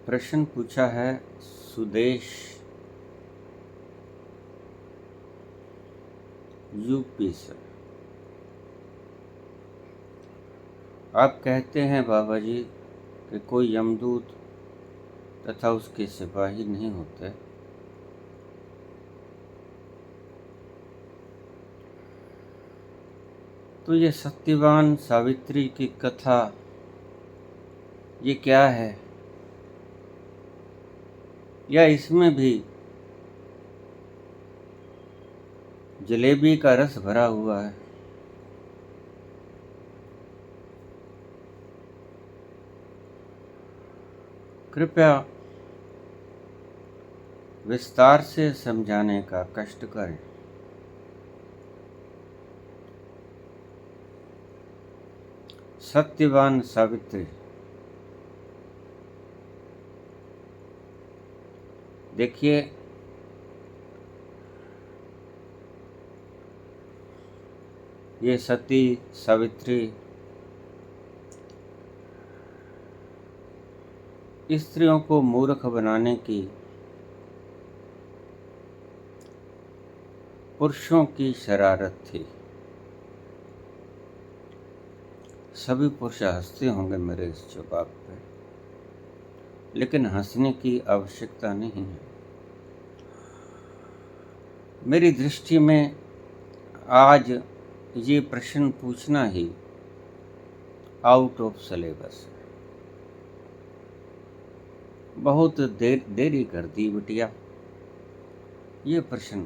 प्रश्न पूछा है सुदेश यूपी से। आप कहते हैं बाबा जी कि कोई यमदूत तथा उसके सिपाही नहीं होते। तो ये सत्यवान सावित्री की कथा ये क्या है, या इसमें भी जलेबी का रस भरा हुआ है? कृपया विस्तार से समझाने का कष्ट करें। सत्यवान सावित्री, देखिए ये सती सावित्री स्त्रियों को मूर्ख बनाने की पुरुषों की शरारत थी। सभी पुरुष हंसते होंगे मेरे इस जवाब पे, लेकिन हंसने की आवश्यकता नहीं है। मेरी दृष्टि में आज ये प्रश्न पूछना ही आउट ऑफ सिलेबस है। बहुत देरी कर दी बिटिया। ये प्रश्न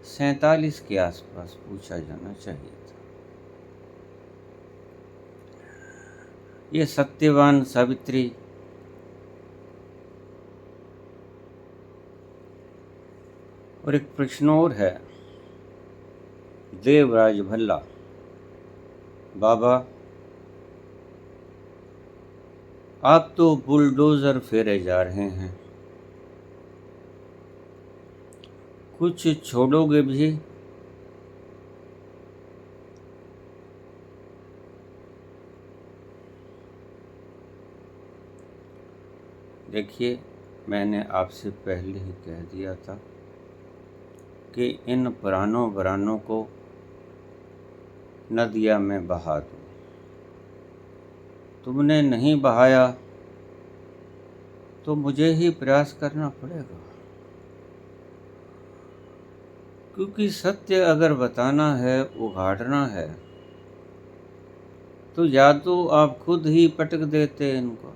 47 के आसपास पूछा जाना चाहिए था। ये सत्यवान सावित्री और एक प्रश्न और है, देवराज भल्ला। बाबा आप तो बुलडोजर फेरे जा रहे हैं, कुछ छोड़ोगे भी? देखिए, मैंने आपसे पहले ही कह दिया था कि इन पुरानों बरानों को नदिया में बहा दो। तुमने नहीं बहाया तो मुझे ही प्रयास करना पड़ेगा, क्योंकि सत्य अगर बताना है, उघाड़ना है, तो या तो आप खुद ही पटक देते इनको,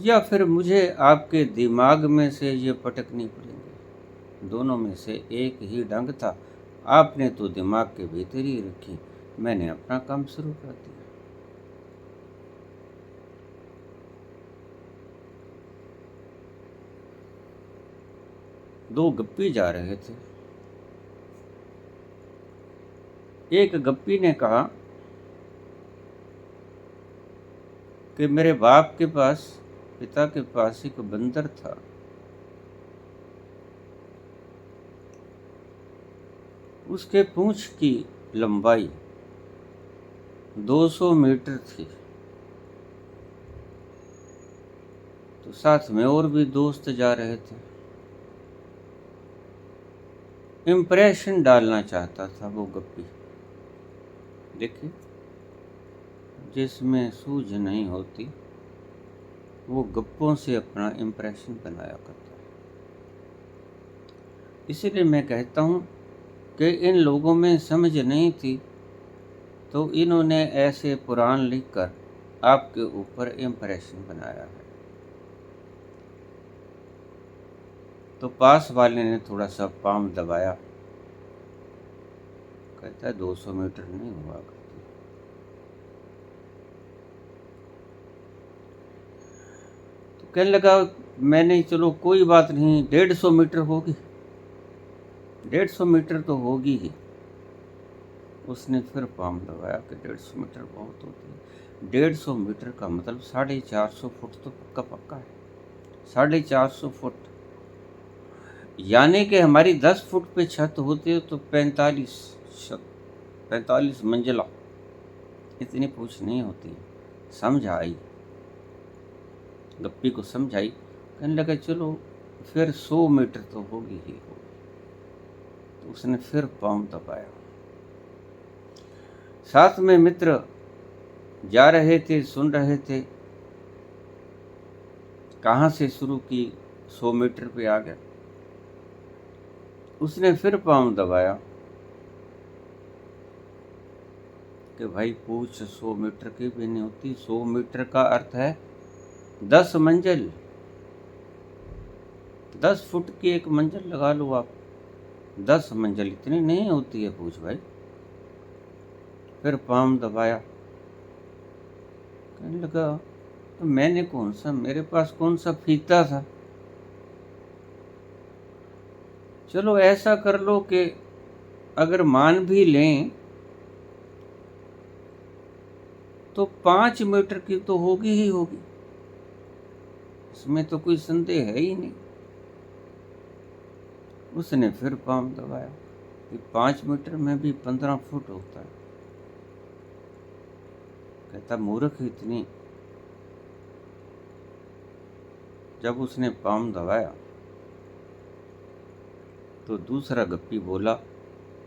या फिर मुझे आपके दिमाग में से ये पटकनी पड़ेंगे। दोनों में से एक ही ढंग था। आपने तो दिमाग के भीतर ही रखी, मैंने अपना काम शुरू कर दिया। दो गप्पी जा रहे थे। एक गप्पी ने कहा कि मेरे बाप के पास, पिता के पास एक बंदर था। उसके पूंछ की लंबाई 200 मीटर थी। तो साथ में और भी दोस्त जा रहे थे। इम्प्रेशन डालना चाहता था वो गप्पी। देखिए, जिसमें सूझ नहीं होती वो गप्पों से अपना इम्प्रेशन बनाया करता है। इसीलिए मैं कहता हूँ कि इन लोगों में समझ नहीं थी, तो इन्होंने ऐसे पुराण लिखकर आपके ऊपर इम्प्रेशन बनाया है। तो पास वाले ने थोड़ा सा पाम दबाया, कहता है 200 मीटर नहीं हुआ करती। तो कहने लगा, मैंने चलो कोई बात नहीं, 150 मीटर होगी, 150 मीटर तो होगी ही। उसने फिर पाम दबाया कि 150 मीटर बहुत होती है। 150 मीटर का मतलब 450 फुट तो पक्का पक्का है। 450 फुट यानी कि हमारी 10 फुट पे छत होती है तो 45 मंजिला, इतनी पूछ नहीं होती है। समझ आई, गप्पी को समझ आई। कहने लगा चलो फिर 100 मीटर तो होगी ही होगी। तो उसने फिर पाँव दबाया। साथ में मित्र जा रहे थे, सुन रहे थे। कहाँ से शुरू की, 100 मीटर पे आ गया। उसने फिर पाँव दबाया कि भाई पूछ 100 मीटर की भी नहीं होती। 100 मीटर का अर्थ है 10 मंजिल। 10 फुट की एक मंजिल लगा लो आप, 10 मंजिल इतनी नहीं होती है पूछ भाई। फिर पाँव दबाया। कहने लगा तो मैंने कौन सा, मेरे पास कौन सा फीता था। चलो ऐसा कर लो कि अगर मान भी लें तो 5 मीटर की तो होगी ही होगी, इसमें तो कोई संदेह है ही नहीं। उसने फिर पाँव दबाया कि 5 मीटर में भी 15 फुट होता है। कहता मूर्ख इतनी। जब उसने पाँव दबाया तो दूसरा गप्पी बोला,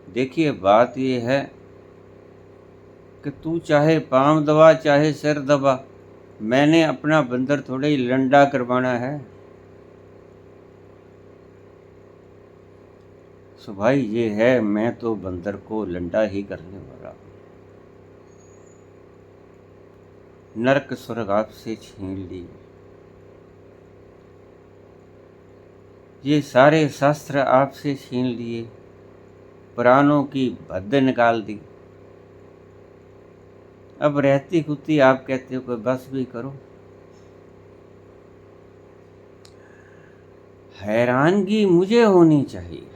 देखिए बात ये है कि तू चाहे पाँव दबा चाहे सिर दबा, मैंने अपना बंदर थोड़े ही लंडा करवाना है। सो भाई ये है, मैं तो बंदर को लंडा ही करने वाला हूँ। नरक स्वर्ग आपसे छीन ली, ये सारे शास्त्र आपसे छीन लिए, पुराणों की भद्द निकाल दी। अब रहती खुदी आप कहते हो कि बस भी करो। हैरानगी मुझे होनी चाहिए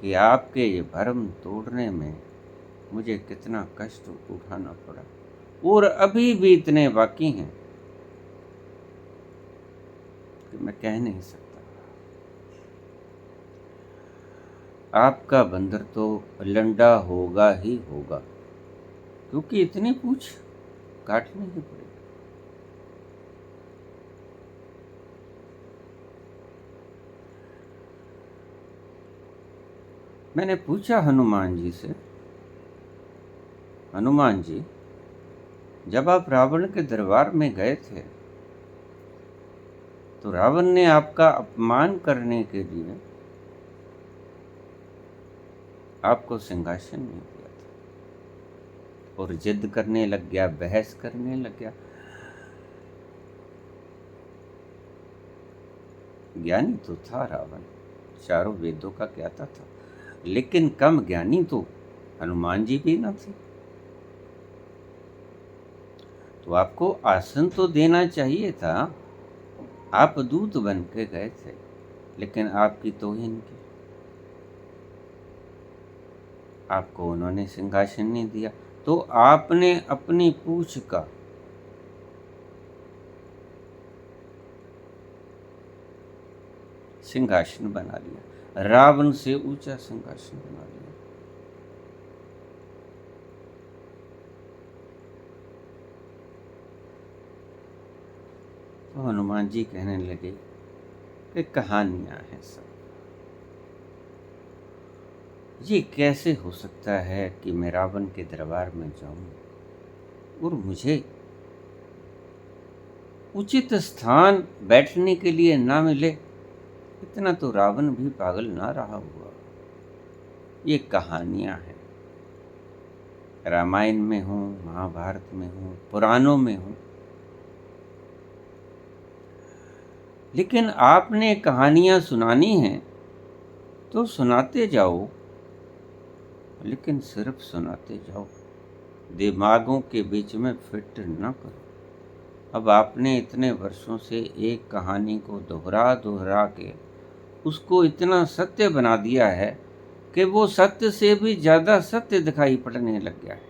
कि आपके ये भरम तोड़ने में मुझे कितना कष्ट उठाना पड़ा, और अभी भी इतने बाकी हैं कि मैं कह नहीं सकता। आपका बंदर तो लंडा होगा ही होगा, क्योंकि इतनी पूछ काटनी ही पड़ेगी। मैंने पूछा हनुमान जी से, हनुमान जी जब आप रावण के दरबार में गए थे तो रावण ने आपका अपमान करने के लिए आपको सिंहासन नहीं दिया था और जिद करने लग गया, बहस करने लग गया। ज्ञानी तो था रावण, चारों वेदों का ज्ञाता था, लेकिन कम ज्ञानी तो हनुमान जी भी न थे। तो आपको आसन तो देना चाहिए था। आप दूत बन के गए थे, लेकिन आपकी तौहीन की, आपको उन्होंने सिंहासन नहीं दिया। तो आपने अपनी पूछ का सिंहासन बना लिया, रावण से ऊंचा सिंहासन बना लिया। तो हनुमान जी कहने लगे कि कहानियां हैं सब, ये कैसे हो सकता है कि मैं रावण के दरबार में जाऊं और मुझे उचित स्थान बैठने के लिए ना मिले। इतना तो रावण भी पागल ना रहा हुआ। ये कहानियां हैं, रामायण में हो, महाभारत में हो, पुराणों में हो, लेकिन आपने कहानियां सुनानी हैं तो सुनाते जाओ, लेकिन सिर्फ सुनाते जाओ, दिमागों के बीच में फिट ना करो। अब आपने इतने वर्षों से एक कहानी को दोहरा दोहरा के उसको इतना सत्य बना दिया है कि वो सत्य से भी ज़्यादा सत्य दिखाई पड़ने लग गया है।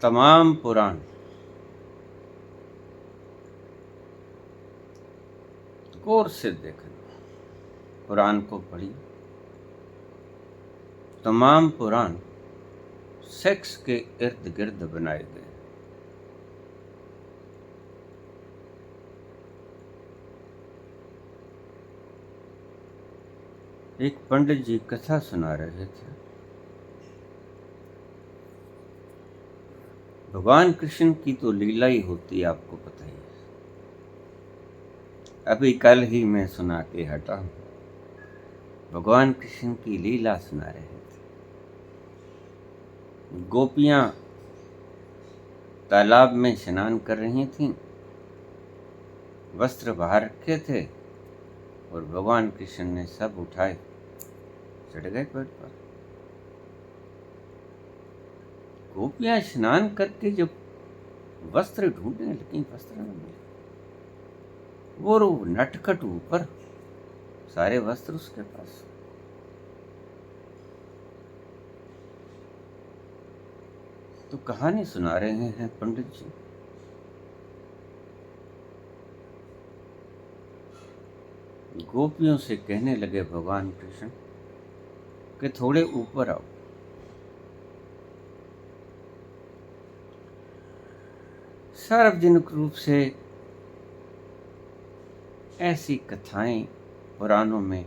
तमाम पुराण गौर से देखना, पुराण को पढ़िए। तमाम पुराण सेक्स के इर्द गिर्द बनाए गए। एक पंडित जी कथा सुना रहे थे। भगवान कृष्ण की तो लीला ही होती है, आपको पता ही है। अभी कल ही मैं सुना के हटा हूं, भगवान कृष्ण की लीला सुना रहे थे। गोपियां तालाब में स्नान कर रही थीं, वस्त्र बाहर रखे थे और भगवान कृष्ण ने सब उठाए, चढ़ गए पेड़ पर। गोपियां स्नान करके जब वस्त्र ढूंढने लगी, वस्त्र न मिले। वो नटखट ऊपर, सारे वस्त्र उसके पास। तो कहानी सुना रहे हैं पंडित जी। गोपियों से कहने लगे भगवान कृष्ण कि थोड़े ऊपर आओ। सार्वजनिक रूप से ऐसी कथाएं पुराणों में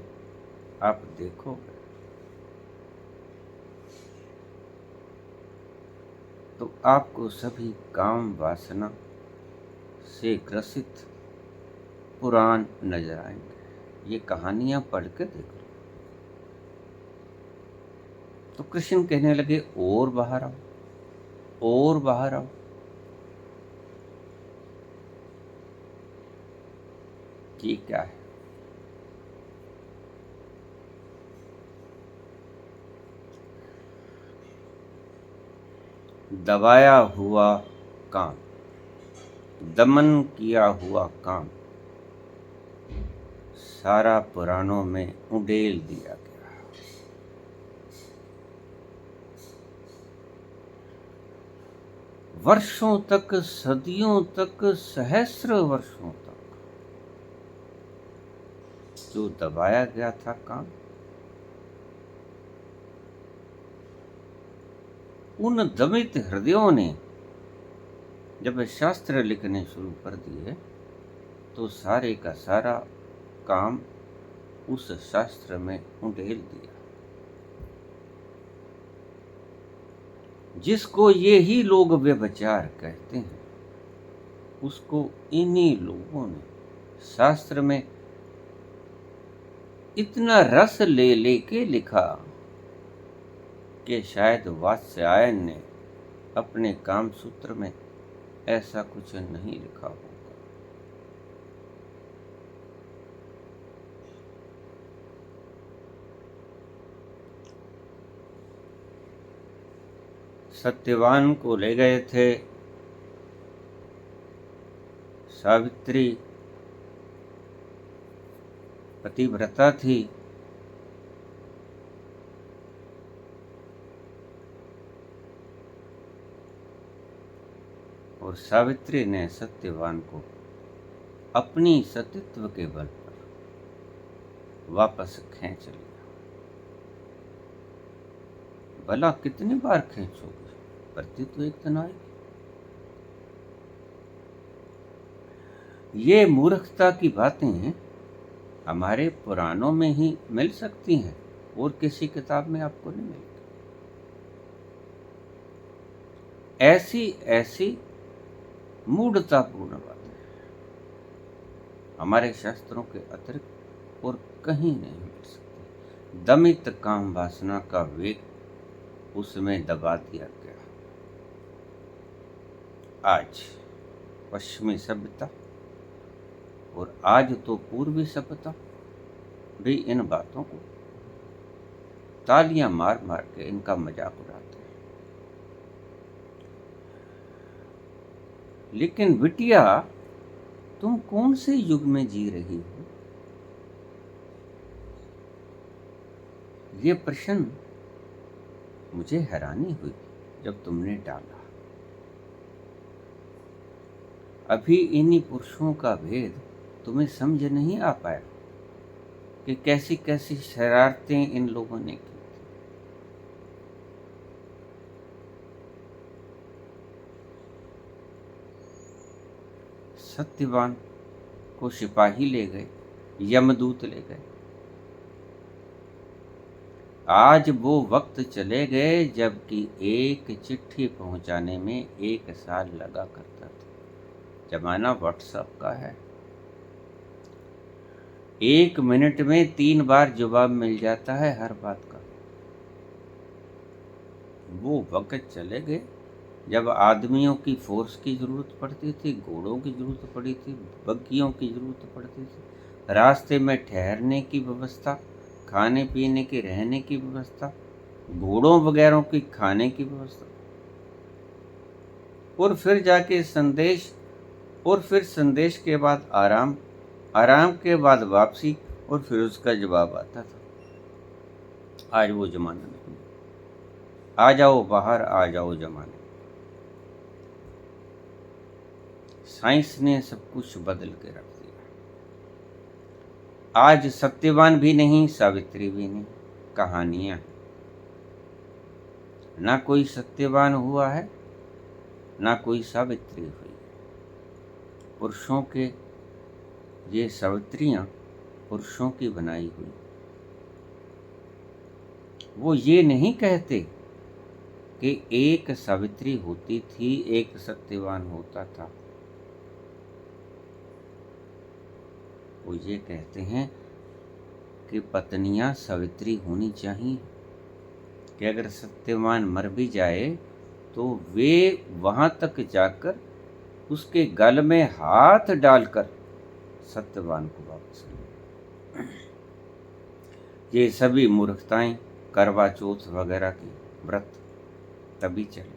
आप देखोगे तो आपको सभी काम वासना से ग्रसित पुराण नजर आएंगे। ये कहानियां पढ़ के देखो। तो कृष्ण कहने लगे और बाहर आओ, और बाहर आओ। ये क्या है? दबाया हुआ काम, दमन किया हुआ काम सारा पुराणों में उड़ेल दिया गया। वर्षों तक, सदियों तक, सहस्र वर्षों तक जो दबाया गया था काम, उन दमित हृदयों ने जब शास्त्र लिखने शुरू कर दिए तो सारे का सारा काम उस शास्त्र में उंडेल दिया। जिसको ये ही लोग व्यभिचार कहते हैं, उसको इन्हीं लोगों ने शास्त्र में इतना रस ले लेके लिखा कि शायद वात्स्यायन ने अपने काम सूत्र में ऐसा कुछ नहीं लिखा होगा। सत्यवान को ले गए थे। सावित्री पतिव्रता थी, और सावित्री ने सत्यवान को अपनी सतीत्व के बल पर वापस खींच लिया। भला कितनी बार खींचोगे, पति तो एक दिन आएगी। ये मूर्खता की बातें हमारे पुराणों में ही मिल सकती हैं और किसी किताब में आपको नहीं मिलेगी। ऐसी ऐसी मूढ़तापूर्ण बातें हमारे शास्त्रों के अतिरिक्त और कहीं नहीं मिल सकती। दमित काम वासना का वेग उसमें दबा दिया गया। आज पश्चिमी सभ्यता और आज तो पूर्वी सभ्यता भी इन बातों को तालियां मार मार के इनका मजाक उड़ाते हैं। लेकिन बिटिया, तुम कौन से युग में जी रही हो? ये प्रश्न मुझे हैरानी हुई जब तुमने डाला। अभी इन्हीं पुरुषों का भेद तुम्हें समझ नहीं आ पाया कि कैसी कैसी शरारतें इन लोगों ने की। सत्यवान को सिपाही ले गए, यमदूत ले गए। आज वो वक्त चले गए जबकि एक चिट्ठी पहुंचाने में 1 साल लगा करता था। जमाना व्हाट्सएप का है, 1 मिनट में 3 बार जवाब मिल जाता है हर बात का। वो वक्त चले गए जब आदमियों की फोर्स की ज़रूरत पड़ती थी, घोड़ों की ज़रूरत पड़ी थी, बग्गियों की ज़रूरत पड़ती थी, रास्ते में ठहरने की व्यवस्था, खाने पीने की, रहने की व्यवस्था, घोड़ों वगैरह की खाने की व्यवस्था, और फिर जाके संदेश, और फिर संदेश के बाद आराम, आराम के बाद वापसी, और फिर उसका जवाब आता था। आज वो ज़माना नहीं। आ जाओ बाहर, आ जाओ ज़माने। साइंस ने सब कुछ बदल के रख दिया। आज सत्यवान भी नहीं, सावित्री भी नहीं, कहानियां हैं। ना कोई सत्यवान हुआ है, ना कोई सावित्री हुई। पुरुषों के ये सावित्रियां पुरुषों की बनाई हुई। वो ये नहीं कहते कि एक सावित्री होती थी, एक सत्यवान होता था। वो ये कहते हैं कि पत्नियां सावित्री होनी चाहिए, कि अगर सत्यवान मर भी जाए तो वे वहां तक जाकर उसके गल में हाथ डालकर सत्यवान को वापस ले। ये सभी मूर्खताएं करवा चौथ वगैरह की व्रत तभी चले।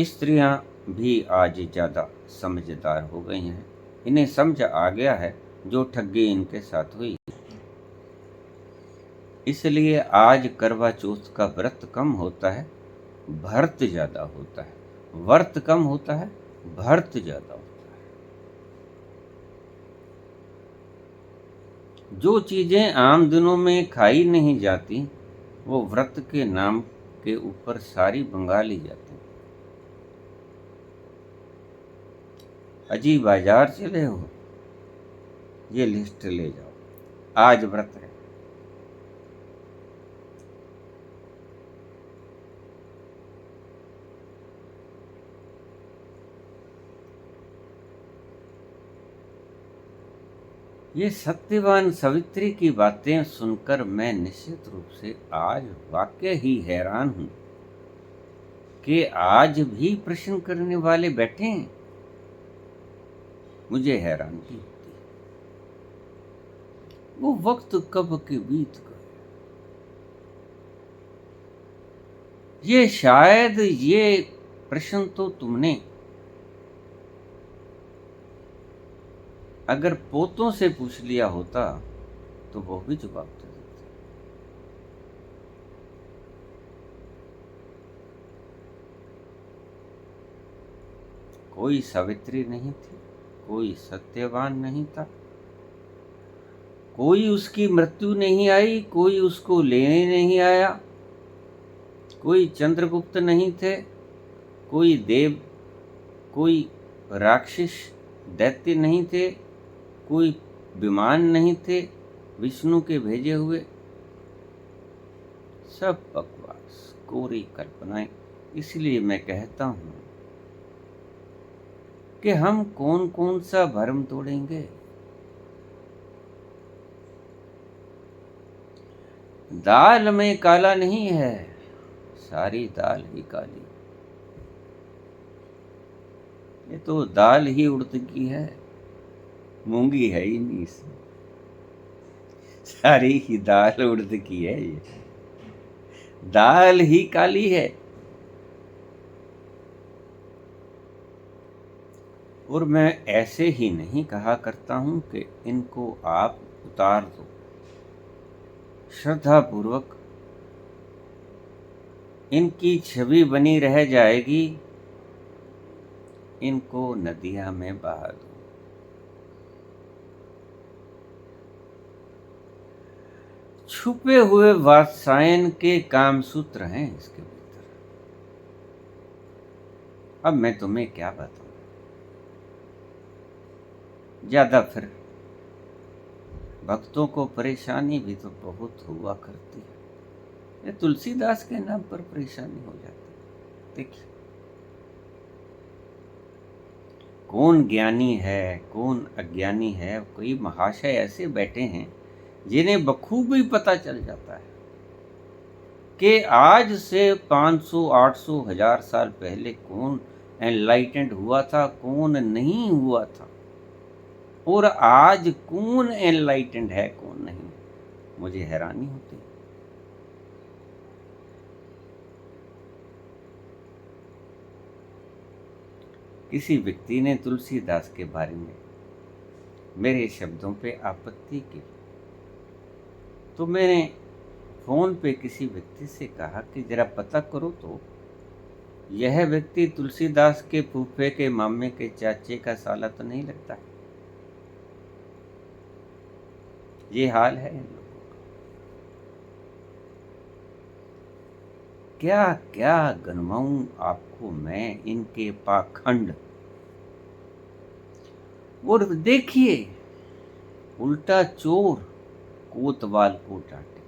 स्त्रियां भी आज ज़्यादा समझदार हो गई हैं। इन्हें समझ आ गया है जो ठगी इनके साथ हुई। इसलिए आज करवा चौथ का व्रत कम होता है, भर्त ज़्यादा होता है। व्रत कम होता है, भर्त ज़्यादा होता है। जो चीज़ें आम दिनों में खाई नहीं जाती, वो व्रत के नाम के ऊपर सारी मंगा ली जाती। अजी बाजार चले हो, ये लिस्ट ले जाओ, आज व्रत है। ये सत्यवान सावित्री की बातें सुनकर मैं निश्चित रूप से आज वाकई ही हैरान हूं कि आज भी प्रश्न करने वाले बैठे हैं। मुझे हैरानगी होती है, वो वक्त कब के बीत गए। ये शायद ये प्रश्न तो तुमने अगर पोतों से पूछ लिया होता तो वो भी जवाब दे देते। कोई सावित्री नहीं थी, कोई सत्यवान नहीं था, कोई उसकी मृत्यु नहीं आई, कोई उसको लेने नहीं आया, कोई चंद्रगुप्त नहीं थे, कोई देव, कोई राक्षस दैत्य नहीं थे, कोई विमान नहीं थे विष्णु के भेजे हुए। सब बकवास, कोरी कल्पनाएं। इसलिए मैं कहता हूं कि हम कौन कौन सा भरम तोड़ेंगे। दाल में काला नहीं है, सारी दाल ही काली। ये तो दाल ही उड़द की है, मूंगी है ही नहीं इसमें। सारी ही दाल उड़द की है, ये दाल ही काली है। और मैं ऐसे ही नहीं कहा करता हूं कि इनको आप उतार दो। श्रद्धा पूर्वक इनकी छवि बनी रह जाएगी, इनको नदियां में बहा दूं। छुपे हुए वात्सायन के कामसूत्र हैं इसके भीतर। अब मैं तुम्हें क्या बताऊं, ज्यादा फिर भक्तों को परेशानी भी तो बहुत हुआ करती है। ये तुलसीदास के नाम पर परेशानी हो जाती है। देखिए, कौन ज्ञानी है कौन अज्ञानी है, कोई महाशय ऐसे बैठे हैं जिन्हें बखूबी पता चल जाता है कि आज से 500 800 1000 साल पहले कौन एनलाइटेंड हुआ था कौन नहीं हुआ था, और आज कौन एनलाइटेंड है कौन नहीं। मुझे हैरानी होती है। किसी व्यक्ति ने तुलसीदास के बारे में मेरे शब्दों पे आपत्ति की, तो मैंने फोन पे किसी व्यक्ति से कहा कि जरा पता करो तो यह व्यक्ति तुलसीदास के फूफे के मामे के चाचे का साला तो नहीं लगता। ये हाल है इन लोगों का। क्या क्या गनवाऊं आपको मैं इनके पाखंड। और देखिए, उल्टा चोर कोतवाल को डांटे।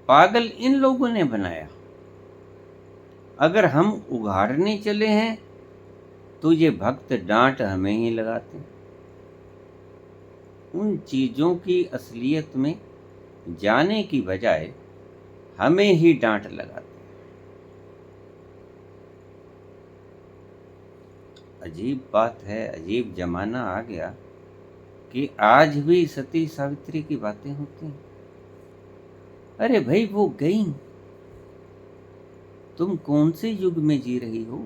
पागल इन लोगों ने बनाया। अगर हम उघाड़ने चले हैं तो ये भक्त डांट हमें ही लगाते हैं। उन चीजों की असलियत में जाने की बजाय हमें ही डांट लगाते हैं। अजीब बात है, अजीब जमाना आ गया कि आज भी सती सावित्री की बातें होती हैं। अरे भाई, वो गई, तुम कौन से युग में जी रही हो।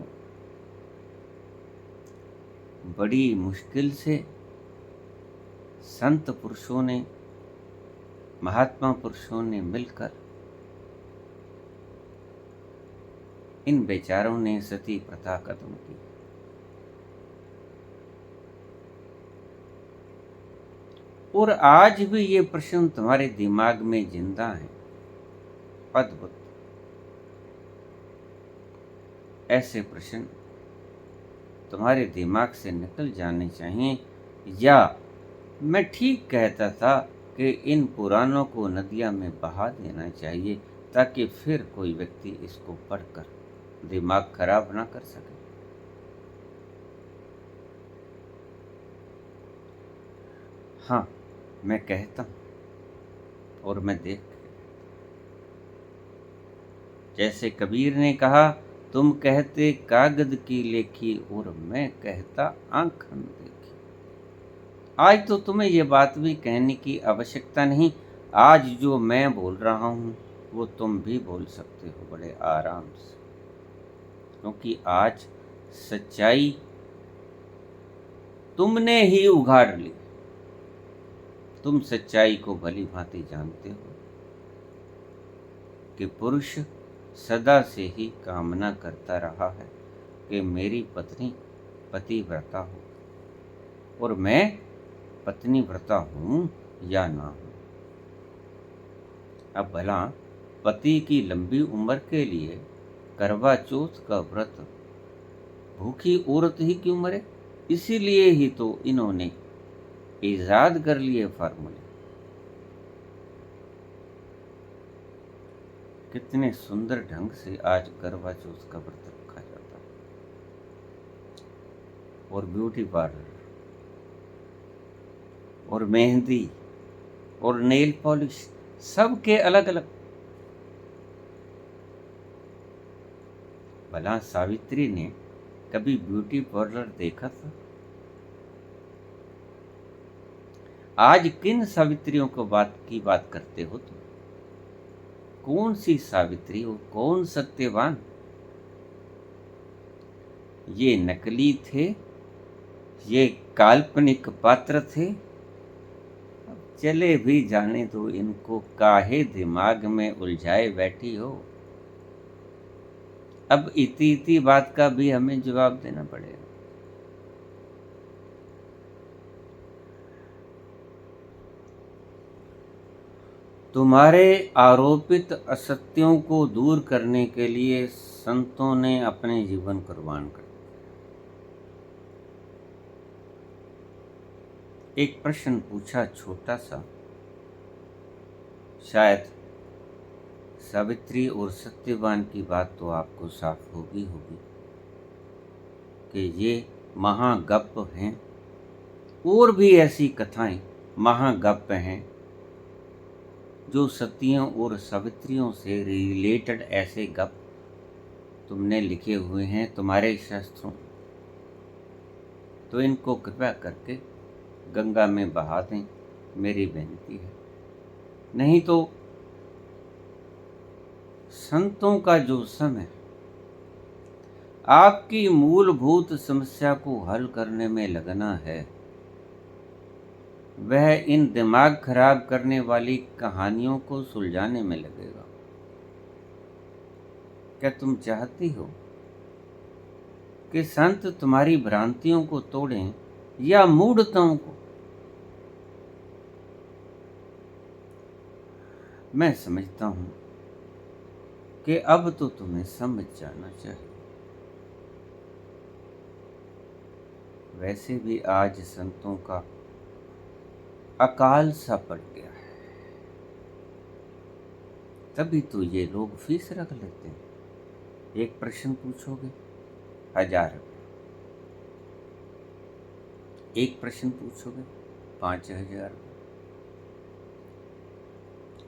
बड़ी मुश्किल से संत पुरुषों ने, महात्मा पुरुषों ने मिलकर इन बेचारों ने सती प्रथा खत्म की। और आज भी ये प्रश्न तुम्हारे दिमाग में जिंदा है। अद्भुत। ऐसे प्रश्न तुम्हारे दिमाग से निकल जाने चाहिए, या मैं ठीक कहता था कि इन पुराणों को नदियां में बहा देना चाहिए, ताकि फिर कोई व्यक्ति इसको पढ़कर दिमाग खराब ना कर सके। हाँ, मैं कहता हूं और मैं देख, जैसे कबीर ने कहा, तुम कहते कागज की लेखी और मैं कहता आंखन देखी। आज तो तुम्हें ये बात भी कहने की आवश्यकता नहीं। आज जो मैं बोल रहा हूं वो तुम भी बोल सकते हो बड़े आराम से, क्योंकि आज सच्चाई तुमने ही उघाड़ ली। तुम सच्चाई को भली भांति जानते हो कि पुरुष सदा से ही कामना करता रहा है कि मेरी पत्नी पतिव्रता हो, और मैं पत्नी व्रता हूं या ना हूं। अब भला पति की लंबी उम्र के लिए करवा चौथ का व्रत भूखी औरत ही क्यों मरे। इसीलिए ही तो इन्होंने ईजाद कर लिए फार्मूले। कितने सुंदर ढंग से आज करवा चौथ का व्रत रखा जाता है। और ब्यूटी पार्लर और मेहंदी और नेल पॉलिश, सब के अलग अलग। भला सावित्री ने कभी ब्यूटी पार्लर देखा था। आज किन सावित्रियों को की बात करते हो तुम। कौन सी सावित्री और कौन सत्यवान। ये नकली थे, ये काल्पनिक पात्र थे। अब चले भी जाने तो इनको, काहे दिमाग में उलझाए बैठी हो। अब इति इति बात का भी हमें जवाब देना पड़ेगा। तुम्हारे आरोपित असत्यों को दूर करने के लिए संतों ने अपने जीवन कुर्बान कर दिया। एक प्रश्न पूछा छोटा सा, शायद सावित्री और सत्यवान की बात तो आपको साफ होगी कि ये महागप हैं, और भी ऐसी कथाएं महागप हैं जो सतियों और सावित्रियों से रिलेटेड ऐसे गप तुमने लिखे हुए हैं तुम्हारे शास्त्रों। तो इनको कृपया करके गंगा में बहा दें, मेरी बेनती है। नहीं तो संतों का जो समय आपकी मूलभूत समस्या को हल करने में लगना है, वह इन दिमाग खराब करने वाली कहानियों को सुलझाने में लगेगा। क्या तुम चाहती हो कि संत तुम्हारी भ्रांतियों को तोड़ें या मूढ़ताओं को? मैं समझता हूं कि अब तो तुम्हें समझ जाना चाहिए। वैसे भी आज संतों का अकाल सा पड़ गया है, तभी तो ये लोग फीस रख लेते हैं। एक प्रश्न पूछोगे 1000 रुपये, एक प्रश्न पूछोगे 5000 रुपये,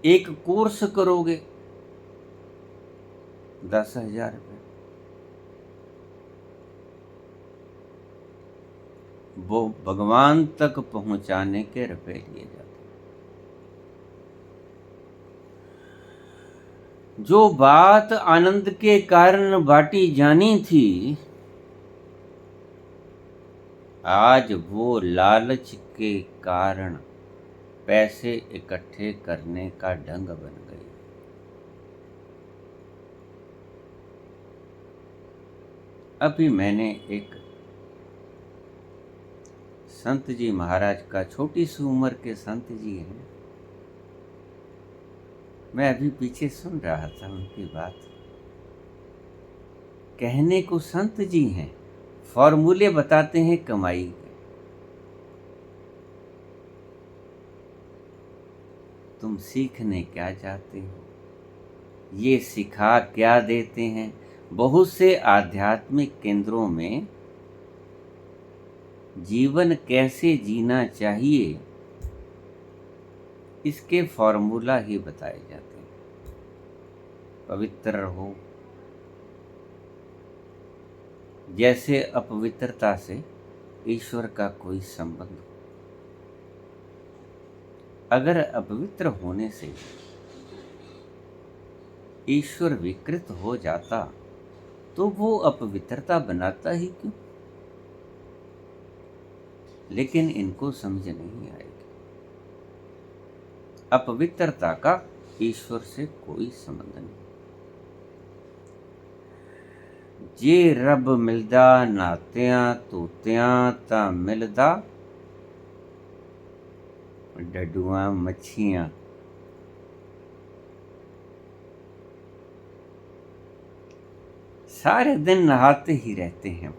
एक कोर्स करोगे 10,000 रुपये, वो भगवान तक पहुंचाने के रुपए लिए जाते। जो बात आनंद के कारण बांटी जानी थी, आज वो लालच के कारण पैसे इकट्ठे करने का ढंग बन गई। अभी मैंने एक संत जी महाराज का, छोटी सी उम्र के संत जी हैं, मैं अभी पीछे सुन रहा था उनकी बात। कहने को संत जी हैं, फॉर्मूले बताते हैं कमाई के। तुम सीखने क्या चाहते हो, ये सिखा क्या देते हैं? बहुत से आध्यात्मिक केंद्रों में जीवन कैसे जीना चाहिए, इसके फॉर्मूला ही बताए जाते हैं। पवित्र रहो, जैसे अपवित्रता से ईश्वर का कोई संबंध हो। अगर अपवित्र होने से ईश्वर विकृत हो जाता तो वो अपवित्रता बनाता ही क्यों? लेकिन इनको समझ नहीं आएगी। अपवित्रता का ईश्वर से कोई संबंध नहीं। जे रब मिलदा नातियां तोतियां ता मिलदा डडुआ मच्छियां। सारे दिन नहाते ही रहते हैं,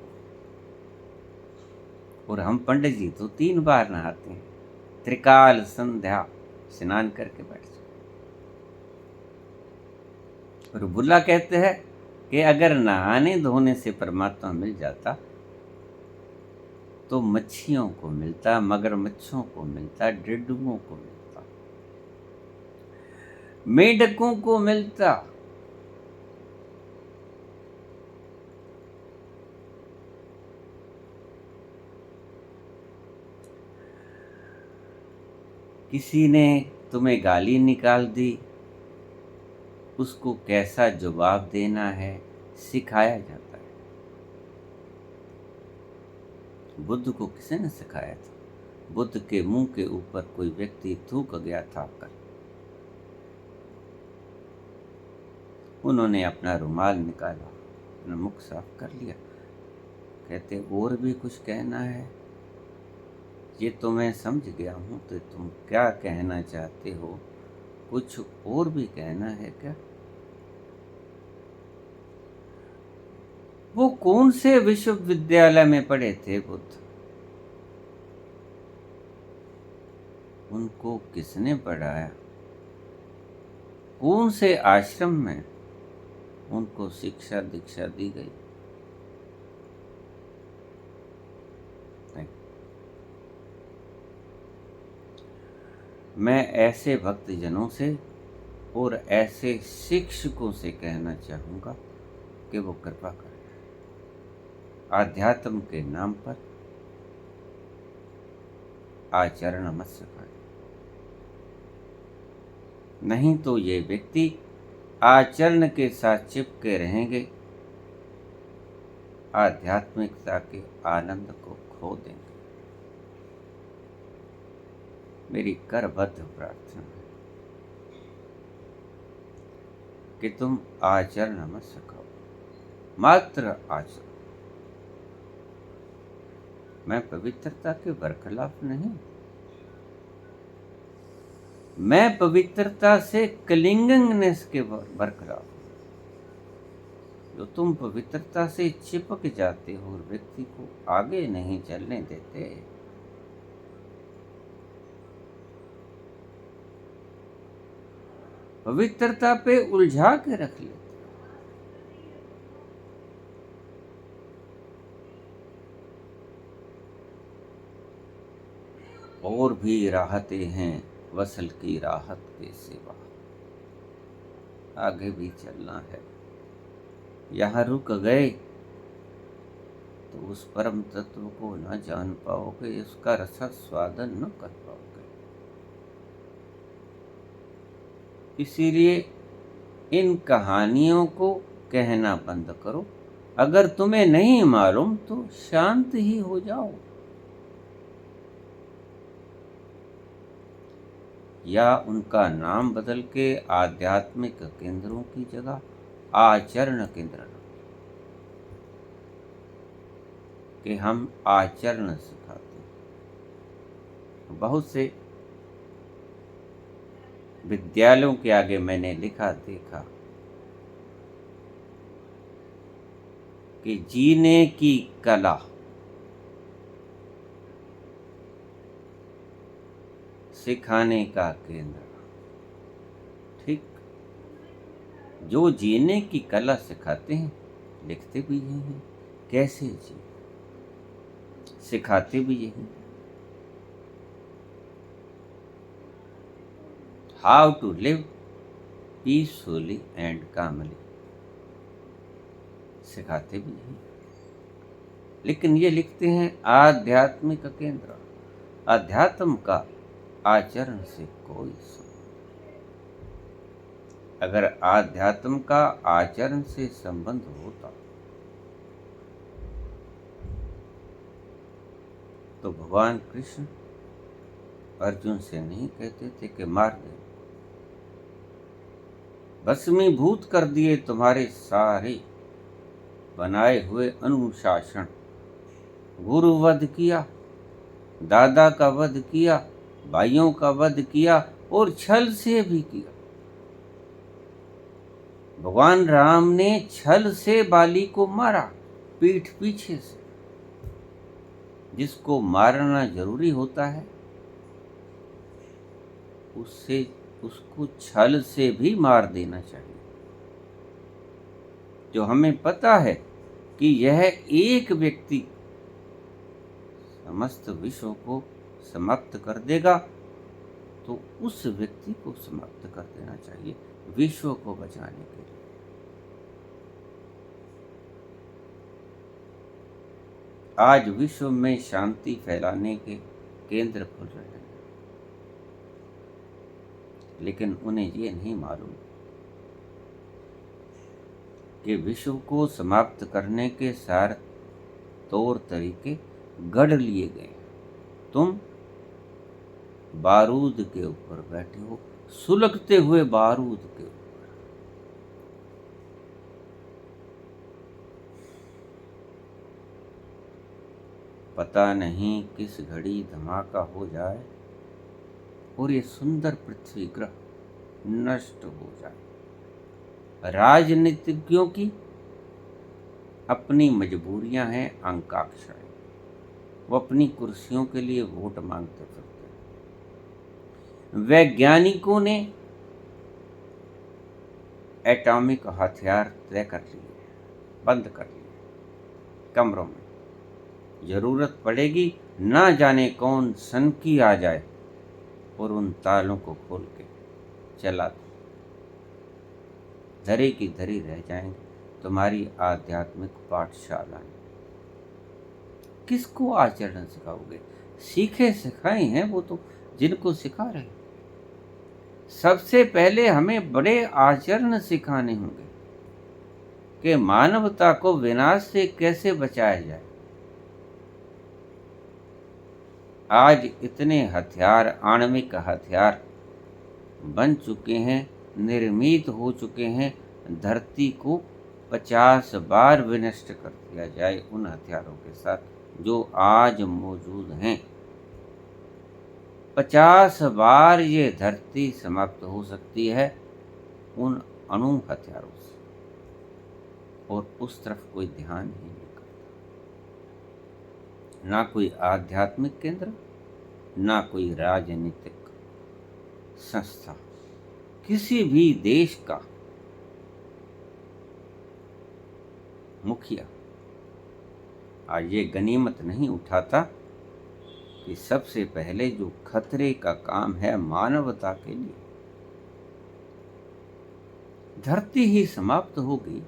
और हम पंडित जी तो 3 बार नहाते हैं, त्रिकाल संध्या स्नान करके बैठ जाते। और बुल्ला कहते हैं कि अगर नहाने धोने से परमात्मा मिल जाता तो मच्छियों को मिलता, मगरमच्छों को मिलता, डिड्डुओं को मिलता, मेंढकों को मिलता। किसी ने तुम्हें गाली निकाल दी, उसको कैसा जवाब देना है सिखाया जाता है। बुद्ध को किसी ने सिखाया था? बुद्ध के मुंह के ऊपर कोई व्यक्ति थूक गया था कर, उन्होंने अपना रुमाल निकाला, अपना मुख साफ कर लिया। कहते और भी कुछ कहना है? ये तो मैं समझ गया हूँ, तो तुम क्या कहना चाहते हो? कुछ और भी कहना है क्या? वो कौन से विश्वविद्यालय में पढ़े थे बुद्ध? उनको किसने पढ़ाया? कौन से आश्रम में उनको शिक्षा दीक्षा दी गई? नहीं। मैं ऐसे भक्तजनों से और ऐसे शिक्षकों से कहना चाहूँगा कि वो कृपा करें, आध्यात्म के नाम पर आचरण मत सिखाएं। नहीं तो ये व्यक्ति आचरण के साथ चिपके रहेंगे, आध्यात्मिकता के आनंद को खो देंगे। मेरी करबद्ध प्रार्थना है कि तुम आचरण मत सिखाओ, मात्र आचरण। मैं पवित्रता के बरखिलाफ नहीं, मैं पवित्रता से क्लिंगिंगनेस के बरखिलाफ। जो तुम पवित्रता से चिपक जाते हो और व्यक्ति को आगे नहीं चलने देते, पवित्रता पे उलझा के रख लेते। और भी राहतें हैं वसल की राहत के सिवा, आगे भी चलना है। यहाँ रुक गए तो उस परम तत्व को न जान पाओगे, उसका रसास्वादन न कर पाओगे। इसीलिए इन कहानियों को कहना बंद करो। अगर तुम्हें नहीं मालूम तो शांत ही हो जाओ, या उनका नाम बदल के आध्यात्मिक केंद्रों की जगह आचरण केंद्र रखो, कि हम आचरण सिखाते हैं। बहुत से विद्यालयों के आगे मैंने लिखा देखा कि जीने की कला सिखाने का केंद्र। ठीक, जो जीने की कला सिखाते हैं लिखते भी यही हैं, कैसे जी सिखाते भी यही, how to live peacefully and calmly, सिखाते भी यही। लेकिन ये लिखते हैं आध्यात्मिक केंद्र। अध्यात्म का आचरण से कोई संबंध। अगर आध्यात्म का आचरण से संबंध होता तो भगवान कृष्ण अर्जुन से नहीं कहते थे कि मार दे, भस्मीभूत कर दिए तुम्हारे सारे बनाए हुए अनुशासन। गुरु वध किया, दादा का वध किया, भाइयों का वध किया और छल से भी किया। भगवान राम ने छल से बाली को मारा, पीठ पीछे से। जिसको मारना जरूरी होता है उसको छल से भी मार देना चाहिए। जो हमें पता है कि यह एक व्यक्ति समस्त विश्व को समाप्त कर देगा, तो उस व्यक्ति को समाप्त कर देना चाहिए विश्व को बचाने के लिए। आज विश्व में शांति फैलाने के केंद्र खुल रहे हैं, लेकिन उन्हें ये नहीं मालूम कि विश्व को समाप्त करने के सारे तौर तरीके गढ़ लिए गए। तुम बारूद के ऊपर बैठे हो, सुलगते हुए बारूद के ऊपर। पता नहीं किस घड़ी धमाका हो जाए और ये सुंदर पृथ्वी ग्रह नष्ट हो जाए। राजनीतिज्ञों की अपनी मजबूरियां हैं, आकांक्षाएं। वो अपनी कुर्सियों के लिए वोट मांगते फिरते हैं। वैज्ञानिकों ने एटॉमिक हथियार तय कर लिए, बंद कर लिए कमरों में। जरूरत पड़ेगी ना जाने कौन सनकी आ जाए और उन तालों को खोल के चला दो। धरे की धरी रह जाएंगे तुम्हारी आध्यात्मिक पाठशालाएं। किसको आचरण सिखाओगे? सीखे सिखाए हैं वो तो जिनको सिखा रहे। सबसे पहले हमें बड़े आचरण सिखाने होंगे कि मानवता को विनाश से कैसे बचाया जाए। आज इतने हथियार, आणविक हथियार बन चुके हैं, निर्मित हो चुके हैं। धरती को 50 बार विनष्ट कर दिया जाए उन हथियारों के साथ जो आज मौजूद हैं। 50 बार ये धरती समाप्त हो सकती है उन अणु हथियारों से, और उस तरफ कोई ध्यान ही नहीं करता। ना कोई आध्यात्मिक केंद्र, ना कोई राजनीतिक संस्था, किसी भी देश का मुखिया आज ये गनीमत नहीं उठाता कि सबसे पहले जो खतरे का काम है मानवता के लिए, धरती ही समाप्त होगी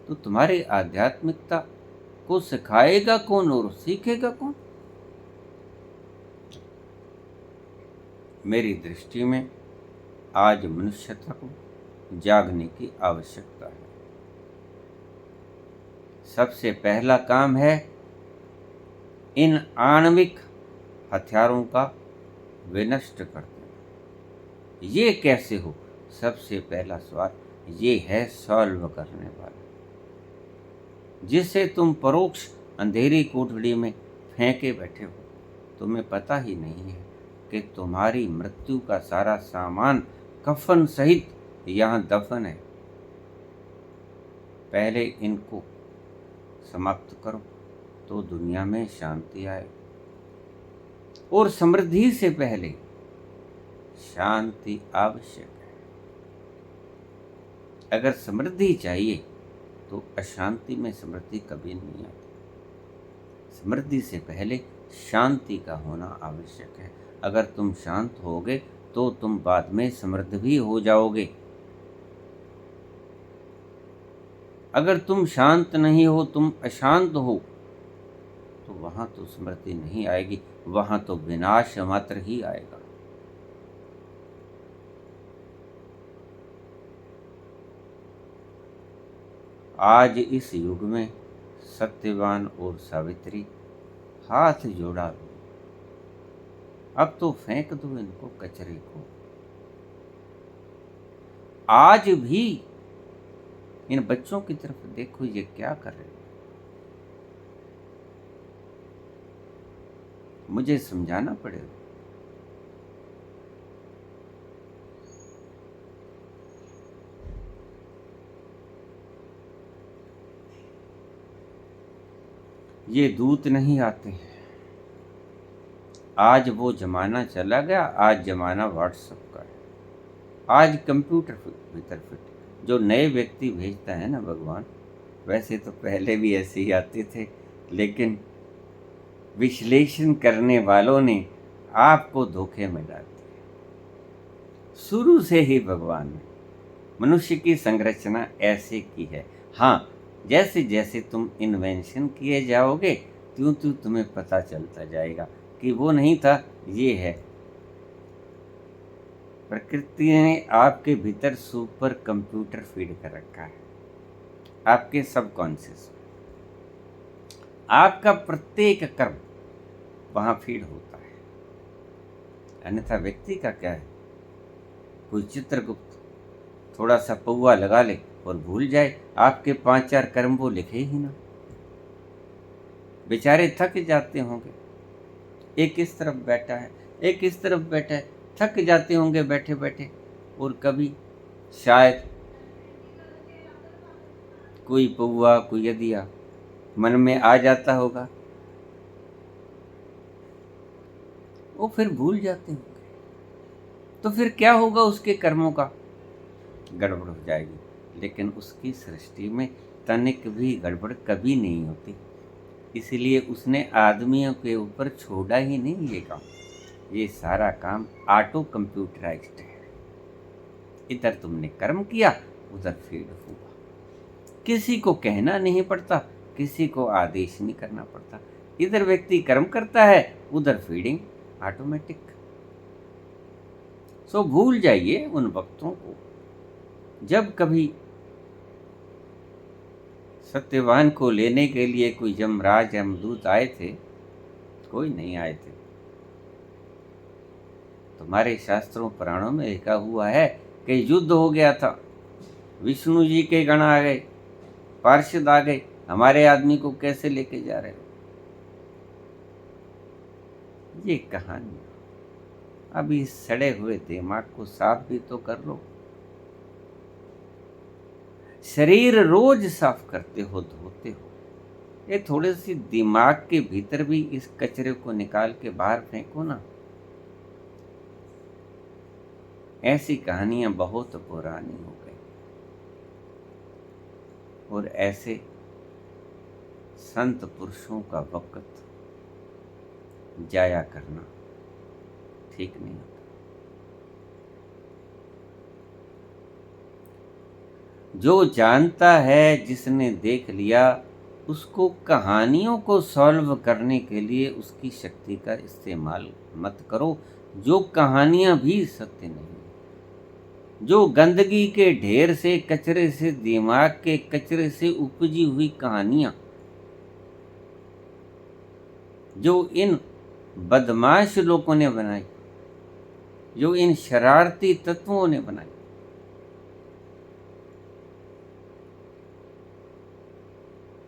तो तुम्हारी आध्यात्मिकता को सिखाएगा कौन और सीखेगा कौन? मेरी दृष्टि में आज मनुष्यता को जागने की आवश्यकता है। सबसे पहला काम है इन आणविक हथियारों का विनष्ट कर देना। ये कैसे हो? सबसे पहला सवाल ये है सॉल्व करने वाला, जिसे तुम परोक्ष अंधेरी कोठड़ी में फेंके बैठे हो। तुम्हें पता ही नहीं है कि तुम्हारी मृत्यु का सारा सामान कफन सहित यहाँ दफन है। पहले इनको समाप्त करो तो दुनिया में शांति आए। और समृद्धि से पहले शांति आवश्यक है। अगर समृद्धि चाहिए तो अशांति में समृद्धि कभी नहीं आती। समृद्धि से पहले शांति का होना आवश्यक है। अगर तुम शांत होगे तो तुम बाद में समृद्ध भी हो जाओगे। अगर तुम शांत नहीं हो, तुम अशांत हो, तो वहां तो समृद्धि नहीं आएगी, वहां तो विनाश मात्र ही आएगा। आज इस युग में सत्यवान और सावित्री हाथ जोड़ा लो। अब तो फेंक दो इनको कचरे को। आज भी इन बच्चों की तरफ देखो, ये क्या कर रहे हैं। मुझे समझाना पड़ेगा। ये दूत नहीं आते हैं। आज वो जमाना चला गया। आज जमाना व्हाट्सएप का है। आज कंप्यूटर भीतर फिट जो नए व्यक्ति भेजता है ना भगवान, वैसे तो पहले भी ऐसे ही आते थे, लेकिन विश्लेषण करने वालों ने आपको धोखे में डाल दिया। शुरू से ही भगवान ने मनुष्य की संरचना ऐसे की है। हाँ, जैसे जैसे तुम इन्वेंशन किए जाओगे त्यों त्यों तुम्हें पता चलता जाएगा कि वो नहीं था, ये है। प्रकृति ने आपके भीतर सुपर कंप्यूटर फीड कर रखा है, आपके सबकॉन्शियस। आपका प्रत्येक कर्म वहां फीड होता है। अन्यथा व्यक्ति का क्या है? कोई चित्रगुप्त थोड़ा सा पौआ लगा ले और भूल जाए, आपके 5-4 कर्म वो लिखे ही ना। बेचारे थक जाते होंगे, एक इस तरफ बैठा है, एक इस तरफ बैठा है, थक जाते होंगे बैठे बैठे। और कभी शायद कोई पौआ, कोई यदिया मन में आ जाता होगा, वो फिर भूल जाते होंगे। तो फिर क्या होगा उसके कर्मों का? गड़बड़ हो जाएगी। लेकिन उसकी सृष्टि में तनिक भी गड़बड़ कभी नहीं होती, इसलिए उसने आदमियों के ऊपर छोड़ा ही नहीं ये काम। ये सारा काम ऑटो कंप्यूटराइज्ड है। इधर तुमने कर्म किया, उधर फीड हुआ। किसी को कहना नहीं पड़ता, किसी को आदेश नहीं करना पड़ता। इधर व्यक्ति कर्म करता है, उधर फीडिंग ऑटोमेटिक। सो भूल जाइए उन वक्तों को जब कभी सत्यवान को लेने के लिए कोई यमराज यमदूत आए थे। कोई नहीं आए थे। तुम्हारे शास्त्रों पुराणों में लिखा हुआ है कि युद्ध हो गया था, विष्णु जी के गण आ गए, पार्षद आ गए, हमारे आदमी को कैसे लेके जा रहे हो? ये कहानी। अभी इस सड़े हुए दिमाग को साफ भी तो कर लो। शरीर रोज साफ करते हो, धोते हो, ये थोड़े सी दिमाग के भीतर भी इस कचरे को निकाल के बाहर फेंको ना। ऐसी कहानियां बहुत पुरानी हो गई और ऐसे संत पुरुषों का वक्त जाया करना ठीक नहीं होता। जो जानता है, जिसने देख लिया, उसको कहानियों को सॉल्व करने के लिए उसकी शक्ति का इस्तेमाल मत करो। जो कहानियां भी सत्य नहीं, जो गंदगी के ढेर से, कचरे से, दिमाग के कचरे से उपजी हुई कहानियां, जो इन बदमाश लोगों ने बनाई, जो इन शरारती तत्वों ने बनाई,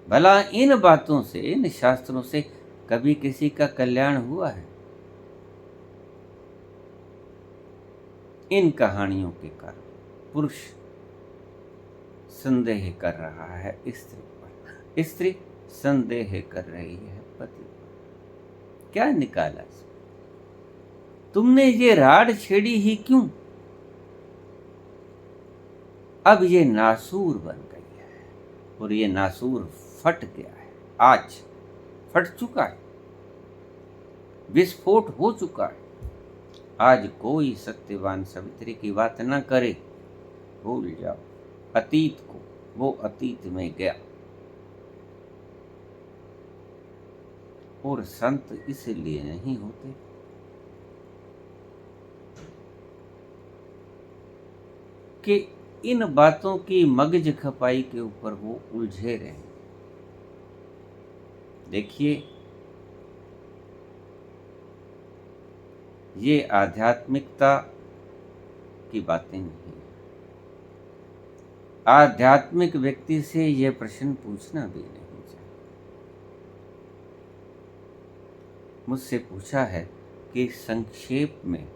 भला इन बातों से, इन शास्त्रों से कभी किसी का कल्याण हुआ है? इन कहानियों के कारण पुरुष संदेह कर रहा है स्त्री पर, स्त्री संदेह कर रही है पति पर। क्या निकाला इसमें? तुमने ये राड छेड़ी ही क्यों? अब ये नासूर बन गई है और ये नासूर फट गया है। आज फट चुका है, विस्फोट हो चुका है। आज कोई सत्यवान सावित्री की बात ना करे, भूल जाओ अतीत को। वो अतीत में गया। और संत इसलिए नहीं होते कि इन बातों की मगज खपाई के ऊपर वो उलझे रहे। देखिए, ये आध्यात्मिकता की बातें नहीं। आध्यात्मिक व्यक्ति से यह प्रश्न पूछना भी नहीं चाहिए। मुझसे पूछा है कि संक्षेप में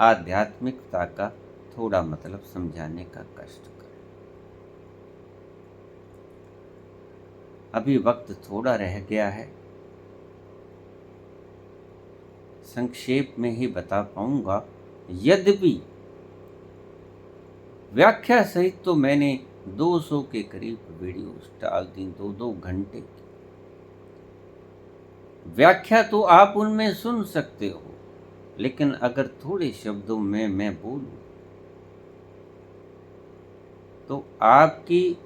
आध्यात्मिकता का थोड़ा मतलब समझाने का कष्ट करें। अभी वक्त थोड़ा रह गया है, संक्षेप में ही बता पाऊंगा। यद्यपि व्याख्या सहित तो मैंने 200 के करीब वीडियोस डाल दी, 2-2 घंटे की व्याख्या तो आप उनमें सुन सकते हो। लेकिन अगर थोड़े शब्दों में मैं बोलूं तो आपकी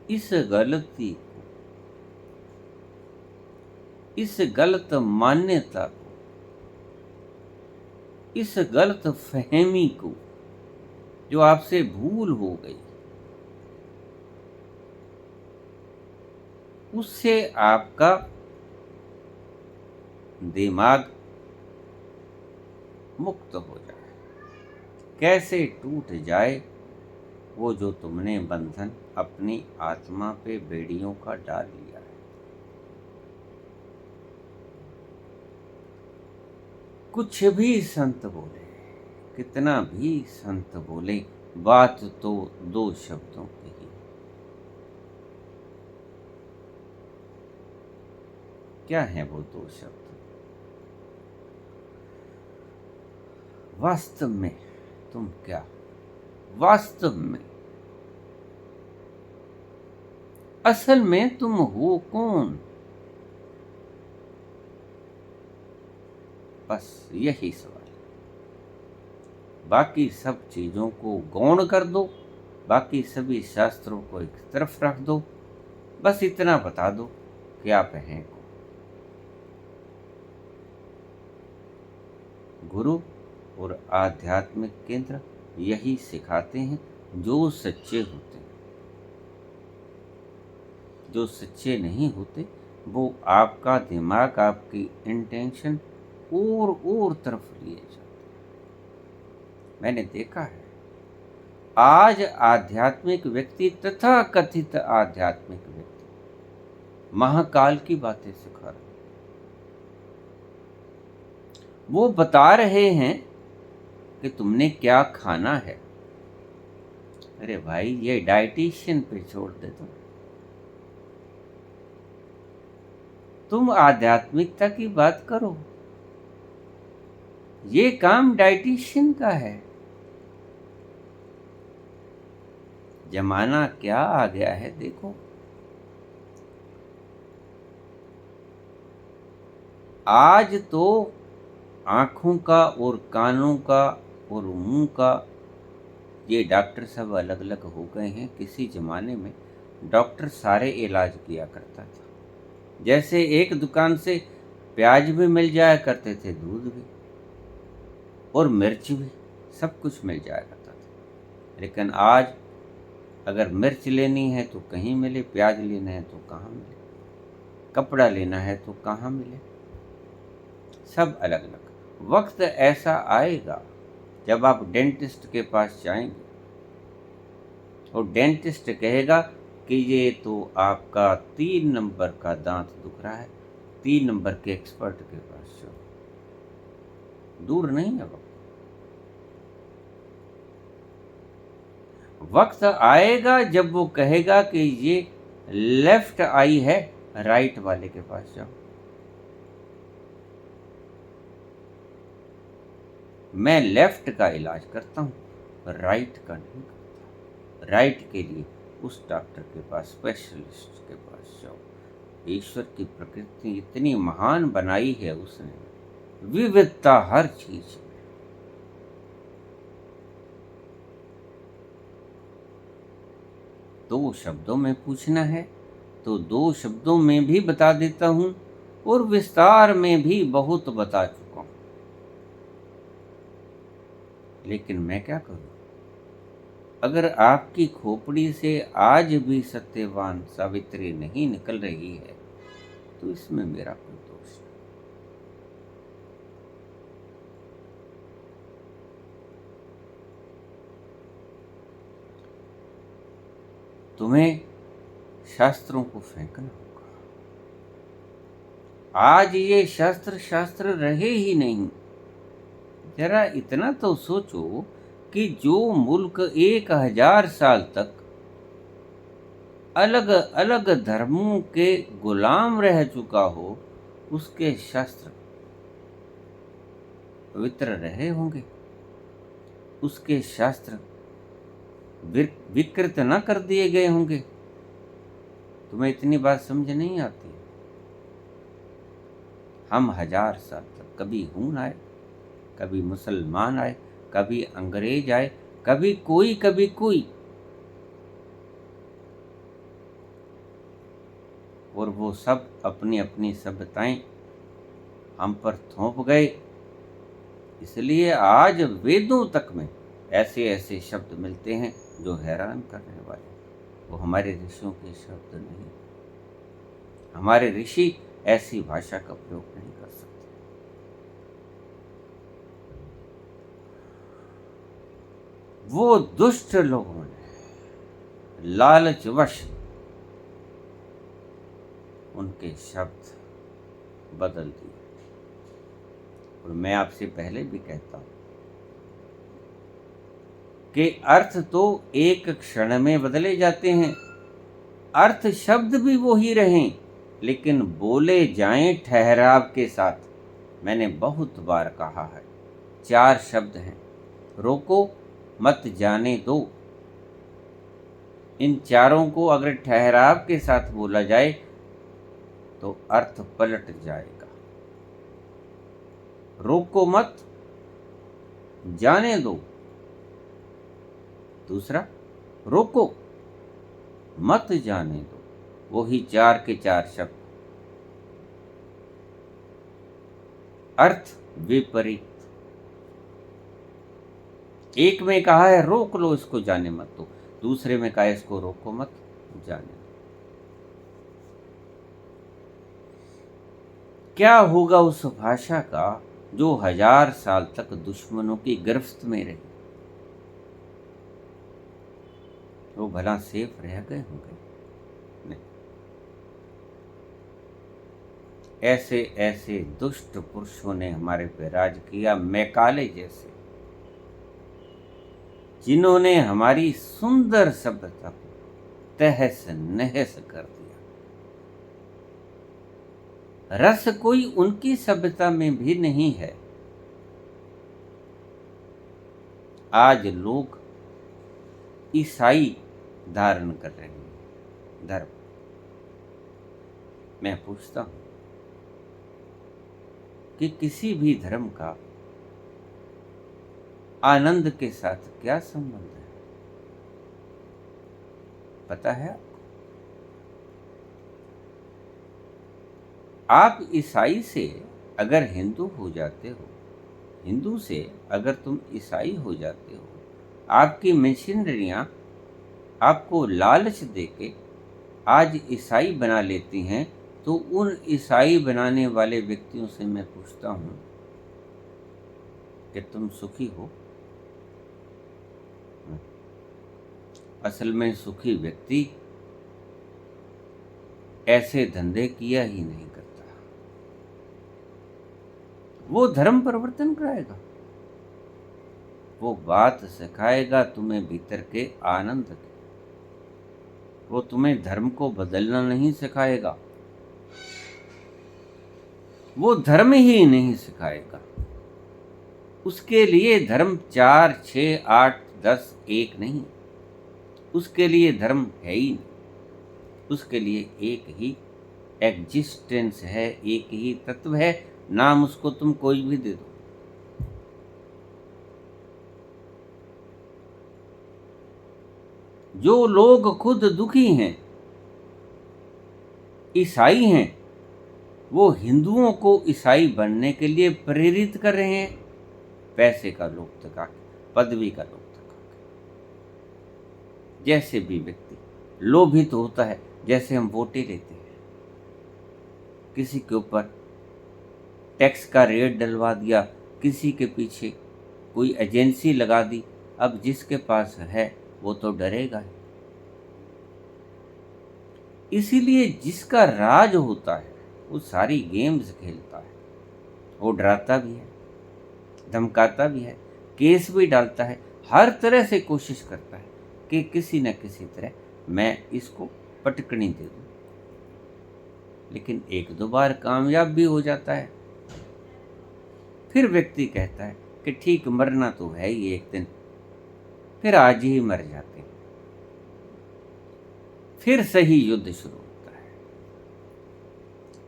इस गलती को, इस गलत मान्यता को, इस गलत फहमी को, जो आपसे भूल हो गई, उससे आपका दिमाग मुक्त हो जाए। कैसे टूट जाए वो जो तुमने बंधन अपनी आत्मा पे बेड़ियों का डाल लिया। कुछ भी संत बोले, कितना भी संत बोले, बात तो दो शब्दों की ही। क्या है वो दो शब्द? वास्तव में तुम क्या, वास्तव में असल में तुम हो कौन? बस यही सवाल। बाकी सब चीजों को गौण कर दो, बाकी सभी शास्त्रों को एक तरफ रख दो, बस इतना बता दो कि आप हैं कौन। गुरु और आध्यात्मिक केंद्र यही सिखाते हैं, जो सच्चे होते हैं। जो सच्चे नहीं होते, वो आपका दिमाग, आपकी इंटेंशन और तरफ लिए जाते। मैंने देखा है, आज आध्यात्मिक व्यक्ति तथा कथित आध्यात्मिक व्यक्ति महाकाल की बातें सिखा रहे हैं। वो बता रहे हैं कि तुमने क्या खाना है। अरे भाई, ये डाइटिशियन पे छोड़ दे तुम आध्यात्मिकता की बात करो। ये काम डाइटिशियन का है। जमाना क्या आ गया है देखो। आज तो आंखों का और कानों का और मुंह का ये डॉक्टर सब अलग अलग हो गए हैं। किसी जमाने में डॉक्टर सारे इलाज किया करता था। जैसे एक दुकान से प्याज भी मिल जाया करते थे, दूध भी और मिर्च भी, सब कुछ मिल जाया करता था। लेकिन आज अगर मिर्च लेनी है तो कहीं मिले, प्याज लेना है तो कहाँ मिले, कपड़ा लेना है तो कहाँ मिले, सब अलग अलग। वक्त ऐसा आएगा जब आप डेंटिस्ट के पास जाएंगे और डेंटिस्ट कहेगा कि ये तो आपका 3 नंबर का दांत दुख रहा है, 3 नंबर के एक्सपर्ट के पास जाओ। दूर नहीं है वक्त आएगा जब वो कहेगा कि ये लेफ्ट आई है, राइट वाले के पास जाओ। मैं लेफ्ट का इलाज करता हूँ, राइट का नहीं करता। राइट के लिए उस डॉक्टर के पास, स्पेशलिस्ट के पास जाओ। ईश्वर की प्रकृति इतनी महान बनाई है उसने, विविधता हर चीज में। दो शब्दों में पूछना है तो 2 शब्दों में भी बता देता हूं, और विस्तार में भी बहुत बता चुका हूं। लेकिन मैं क्या करूं? अगर आपकी खोपड़ी से आज भी सत्यवान सावित्री नहीं निकल रही है तो इसमें मेरा कोई दोष नहीं। तुम्हें शास्त्रों को फेंकना होगा। आज ये शास्त्र रहे ही नहीं। जरा इतना तो सोचो कि जो मुल्क 1000 साल तक अलग अलग धर्मों के गुलाम रह चुका हो, उसके शास्त्र पवित्र रहे होंगे, उसके शास्त्र विकृत न कर दिए गए होंगे। तुम्हें इतनी बात समझ नहीं आती? हम 1000 साल तक, कभी हून आए, कभी मुसलमान आए, कभी अंग्रेज आए, कभी कोई, और वो सब अपनी अपनी सभ्यताएं हम पर थोप गए। इसलिए आज वेदों तक में ऐसे ऐसे शब्द मिलते हैं जो हैरान करने वाले। वो हमारे ऋषियों के शब्द नहीं। हमारे ऋषि ऐसी भाषा का प्रयोग नहीं कर सकते। वो दुष्ट लोगों ने लालचवश उनके शब्द बदल दिए। और मैं आपसे पहले भी कहता हूं कि अर्थ तो एक क्षण में बदले जाते हैं। अर्थ शब्द भी वो ही रहें, लेकिन बोले जाएं ठहराव के साथ। मैंने बहुत बार कहा है, 4 शब्द हैं, रोको, मत, जाने दो। इन चारों को अगर ठहराव के साथ बोला जाए तो अर्थ पलट जाएगा। रोको मत, जाने दो। दूसरा, रोको मत, जाने दो। वही 4 के 4 शब्द, अर्थ विपरीत। एक में कहा है रोक लो इसको, जाने मत दो। दूसरे में कहा है इसको रोको मत, जाने दो। क्या होगा उस भाषा का जो 1000 साल तक दुश्मनों की गिरफ्त में रही? वो भला सेफ रह गए होंगे? नहीं। ऐसे ऐसे दुष्ट पुरुषों ने हमारे पे राज किया, मैकाले जैसे, जिन्होंने हमारी सुंदर सभ्यता को तहस नहस कर दिया। रस कोई उनकी सभ्यता में भी नहीं है। आज लोग ईसाई धारण कर रहे हैं धर्म। मैं पूछता हूं कि किसी भी धर्म का आनंद के साथ क्या संबंध है? पता है आपको? आप ईसाई से अगर हिंदू हो जाते हो, हिंदू से अगर तुम ईसाई हो जाते हो, आपकी मशीनरियां आपको लालच देके आज ईसाई बना लेती हैं, तो उन ईसाई बनाने वाले व्यक्तियों से मैं पूछता हूं कि तुम सुखी हो? असल में सुखी व्यक्ति ऐसे धंधे किया ही नहीं करता। वो धर्म परिवर्तन कराएगा, वो बात सिखाएगा तुम्हें भीतर के आनंद की। वो तुम्हें धर्म को बदलना नहीं सिखाएगा, वो धर्म ही नहीं सिखाएगा। उसके लिए धर्म 4, 6, 8, 10, 1 नहीं। उसके लिए धर्म है ही नहीं। उसके लिए एक ही एग्जिस्टेंस है, एक ही तत्व है, नाम उसको तुम कोई भी दे दो। जो लोग खुद दुखी हैं, ईसाई हैं, वो हिंदुओं को ईसाई बनने के लिए प्रेरित कर रहे हैं। पैसे का लोभ तका के, पदवी का लोभ तका के। जैसे भी व्यक्ति लोभित होता है, जैसे हम वोटें लेते हैं, किसी के ऊपर टैक्स का रेट डलवा दिया, किसी के पीछे कोई एजेंसी लगा दी, अब जिसके पास है वो तो डरेगा ही। इसीलिए जिसका राज होता है वो सारी गेम्स खेलता है। वो डराता भी है, धमकाता भी है, केस भी डालता है, हर तरह से कोशिश करता है कि किसी न किसी तरह मैं इसको पटकनी दे दूं। लेकिन 1-2 बार कामयाब भी हो जाता है। फिर व्यक्ति कहता है कि ठीक, मरना तो है ही एक दिन, फिर आज ही मर जाते हैं। फिर सही युद्ध शुरू होता है।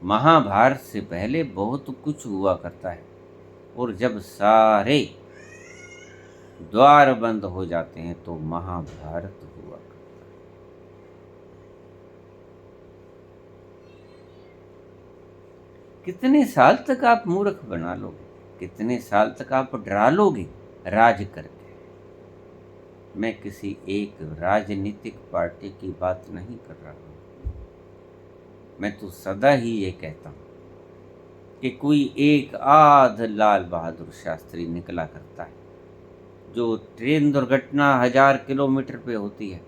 महाभारत से पहले बहुत कुछ हुआ करता है, और जब सारे द्वार बंद हो जाते हैं तो महाभारत हुआ करता है। कितने साल तक आप मूर्ख बना लोगे? कितने साल तक आप डरा लोगे राज करके? मैं किसी एक राजनीतिक पार्टी की बात नहीं कर रहा हूँ। मैं तो सदा ही ये कहता हूँ कि कोई एक आध लाल बहादुर शास्त्री निकला करता है, जो ट्रेन दुर्घटना 1000 किलोमीटर पे होती है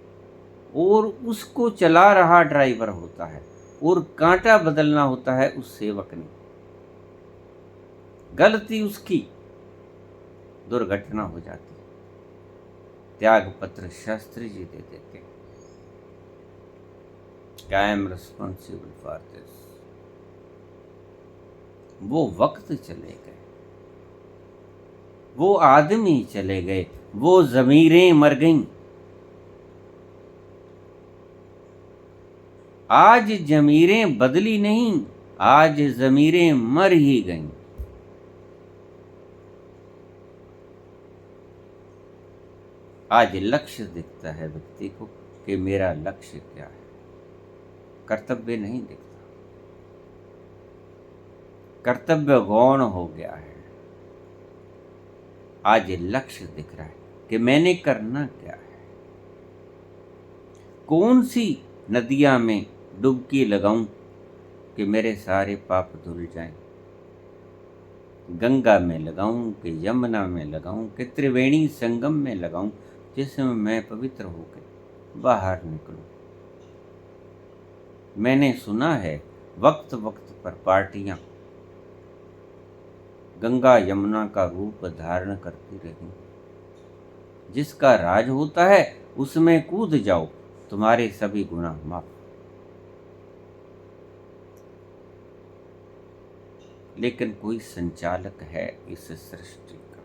और उसको चला रहा ड्राइवर होता है और कांटा बदलना होता है उस सेवक ने। गलती उसकी, दुर्घटना हो जाती, त्याग पत्र शास्त्री जी दे देते। I am responsible for this. वो वक्त चले गए, वो आदमी चले गए, वो जमीरें मर गईं। आज जमीरें बदली नहीं, आज जमीरें मर ही गईं। आज लक्ष्य दिखता है व्यक्ति को कि मेरा लक्ष्य क्या है, कर्तव्य नहीं दिखता। कर्तव्य गौण हो गया है। आज लक्ष्य दिख रहा है कि मैंने करना क्या है। कौन सी नदियां में डुबकी लगाऊं कि मेरे सारे पाप धुल जाएं। गंगा में लगाऊं कि यमुना में लगाऊं कि त्रिवेणी संगम में लगाऊं, जिसमें मैं पवित्र होकर बाहर निकलूं। मैंने सुना है वक्त वक्त पर पार्टियां गंगा यमुना का रूप धारण करती रही। जिसका राज होता है उसमें कूद जाओ, तुम्हारे सभी गुनाह माफ। लेकिन कोई संचालक है इस सृष्टि का।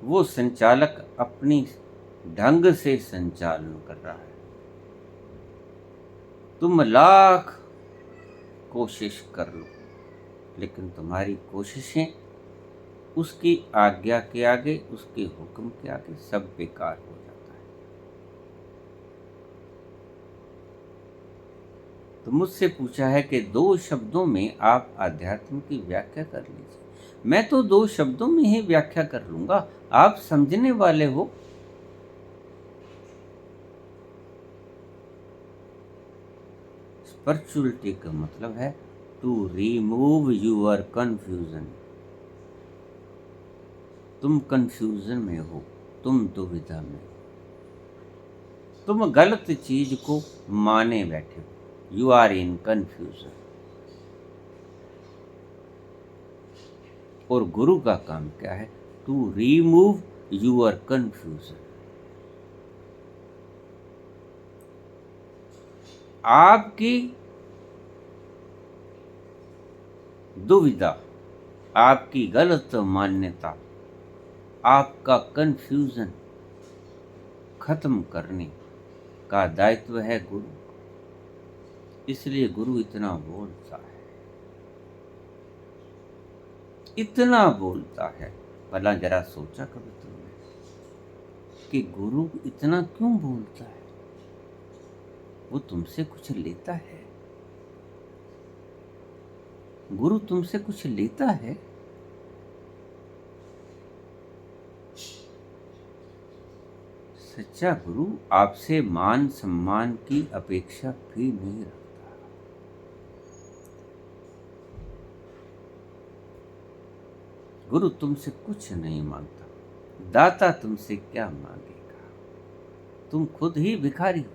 वो संचालक अपनी ढंग से संचालन कर रहा है। तुम लाख कोशिश कर लो, लेकिन तुम्हारी कोशिशें उसकी आज्ञा के आगे, उसके हुक्म के आगे सब बेकार हो जाता है। तो मुझसे पूछा है कि 2 शब्दों में आप आध्यात्म की व्याख्या कर लीजिए। मैं तो 2 शब्दों में ही व्याख्या कर लूंगा, आप समझने वाले हो। स्पिरिचुअलिटी का मतलब है टू रिमूव यूर कंफ्यूजन। तुम कंफ्यूजन में हो, तुम दुविधा में हो, तुम गलत चीज को माने बैठे हो। You are in confusion. और गुरु का काम क्या है? To remove your confusion. आपकी दुविधा, आपकी गलत मान्यता, आपका कंफ्यूजन खत्म करने का दायित्व है गुरु का। इसलिए गुरु इतना बोलता है, इतना बोलता है। भला जरा सोचा कभी तुमने कि गुरु इतना क्यों बोलता है? वो तुमसे कुछ लेता है? गुरु तुमसे कुछ लेता है? सच्चा गुरु आपसे मान सम्मान की अपेक्षा भी नहीं रखता। गुरु तुमसे कुछ नहीं मांगता। दाता तुमसे क्या मांगेगा? तुम खुद ही भिखारी हो,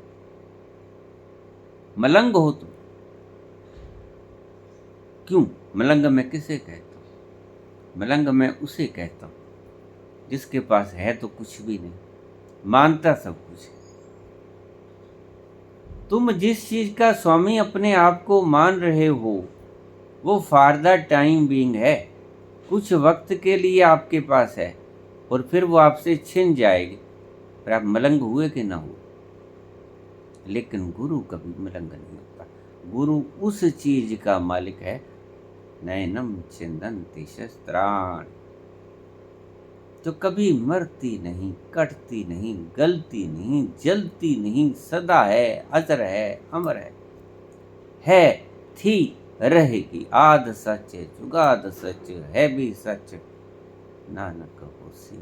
मलंग हो तुम। क्यों मलंग मैं किसे कहता हूं? मलंग मैं उसे कहता हूं जिसके पास है तो कुछ भी नहीं, मानता सब कुछ है। तुम जिस चीज का स्वामी अपने आप को मान रहे हो वो फॉर द टाइम बीइंग है, कुछ वक्त के लिए आपके पास है और फिर वो आपसे छिन जाएगी। फिर आप मलंग हुए कि ना हुए। लेकिन गुरु कभी मलंग नहीं होता। गुरु उस चीज का मालिक है, नैनम छिन्दन्ति शस्त्राणि, तो कभी मरती नहीं, कटती नहीं, गलती नहीं, जलती नहीं, सदा है, अजर है, अमर है, थी, रहेगी, आद सच, जुगाद सच, है भी सच, नानक होसी।